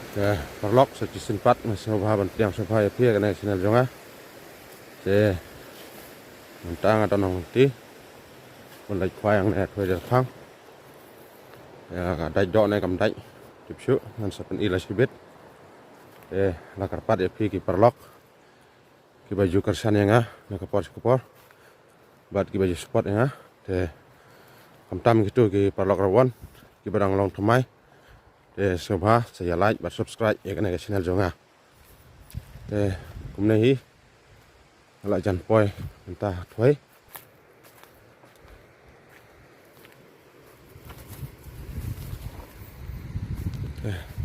Perlok sa season 4 masih mabahaban tiang sabaya pia kana channel jonga se mentang atau nong ti pun lai khoang ne thoi der phang ya ka dai do ne kam dai tip shu ngan sa pen ila sibet la karpat ya pi ki perlok ki baju kersan yang na kapor bat ki baju sport yang kam tam gitu ki perlok rawan ki barang long thomai sobha saya like và subscribe ya kana channel jonga hôm nay lại dàn poi người ta thuế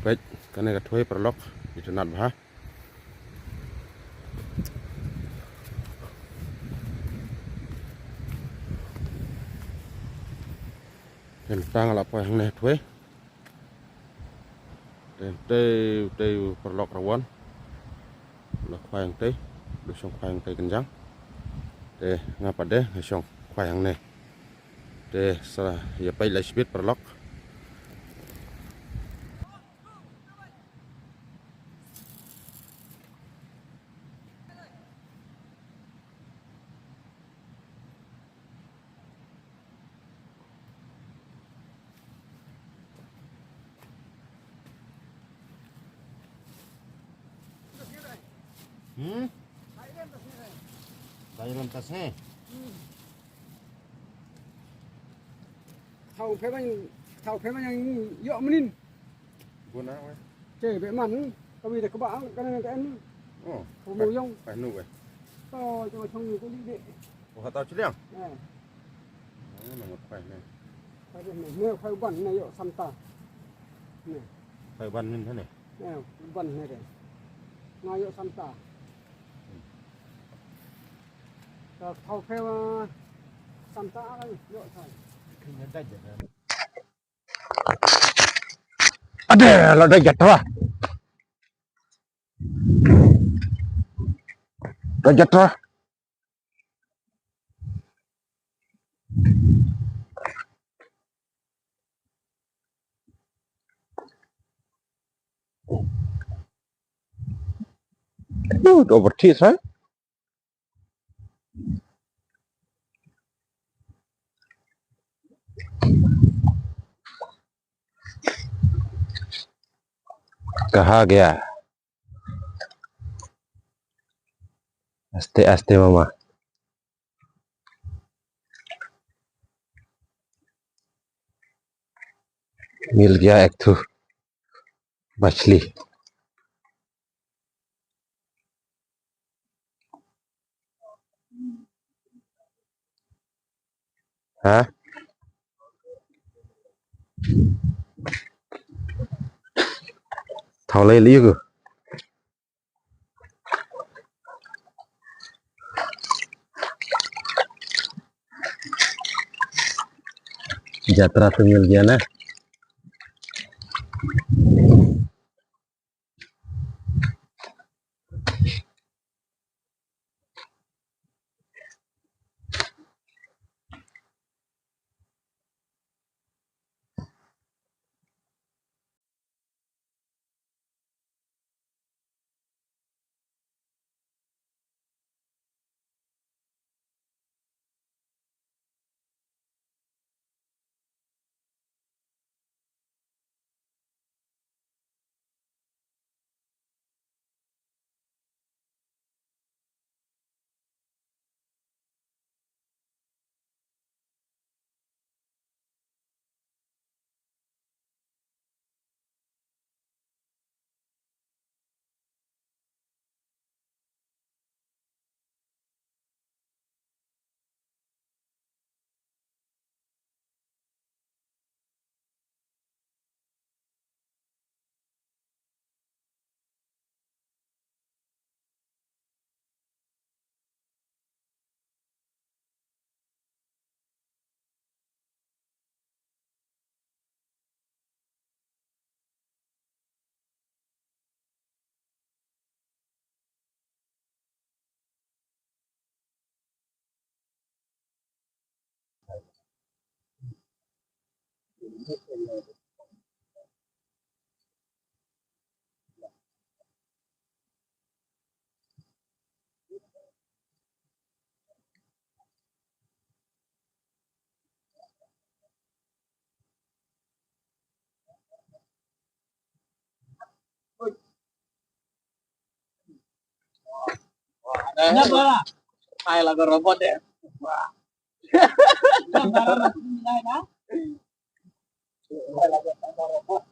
baik cái này là thuế perlok di tenat bah dan tang là poi hàng này thuế dan tê perlok rawan là khoai hàng tê được xong khoai hàng tê kenjang ngapa deh xong khoai hàng này sa ya pai lai sibit perlok Bayar tasnya thầu phép anh dọ mình buồn nào ấy chơi về mặn có vì có bão cái này cái em không mùi không phải nụ vậy to cho trong người có đi đệ của tao chứ liang này là một khoai này phải này nếu phải bẩn này dọ xăm ta này khoai bắn như thế này này bẩn này để ngay dọ xăm ta thầu phép xăm ta đây dọ thầy Ada lo dah jatuh lah. Dah jatuh lah. Overteeth, right? कहा गया आस्ते आस्ते मामा मिल गया एक तो मछली हाँ thao lấy lý cơ यात्रा तो मिल गया ना Nhấp đó. Hay là cái robot đấy. Wow. Nhấp đó là cũng như đây đó. Hay là cái robot.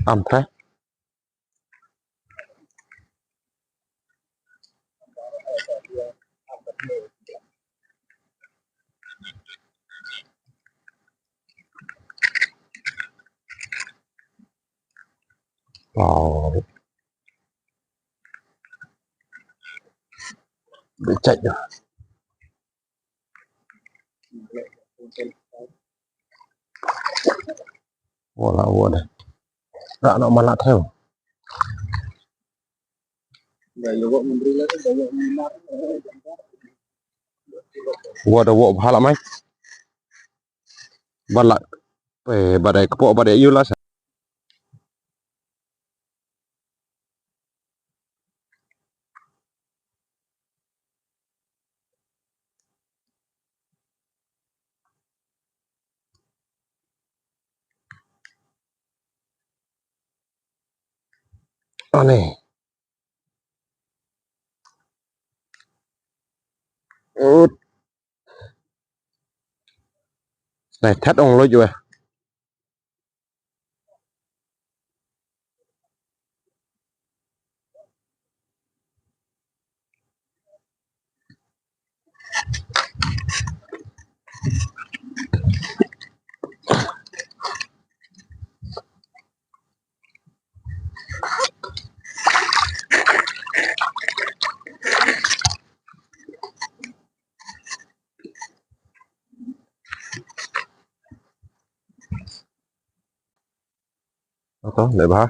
Âm thế. Wow, bị chạy rồi. Ủa là ủa này. Đã nó mà lạ theo. Ủa đồ bộ phá lắm ấy. Bắt lại. Về bà đây, bộ bà đây yêu là sao? Ờ này. Út. Này thét ông lối chưa? Đó, để bà.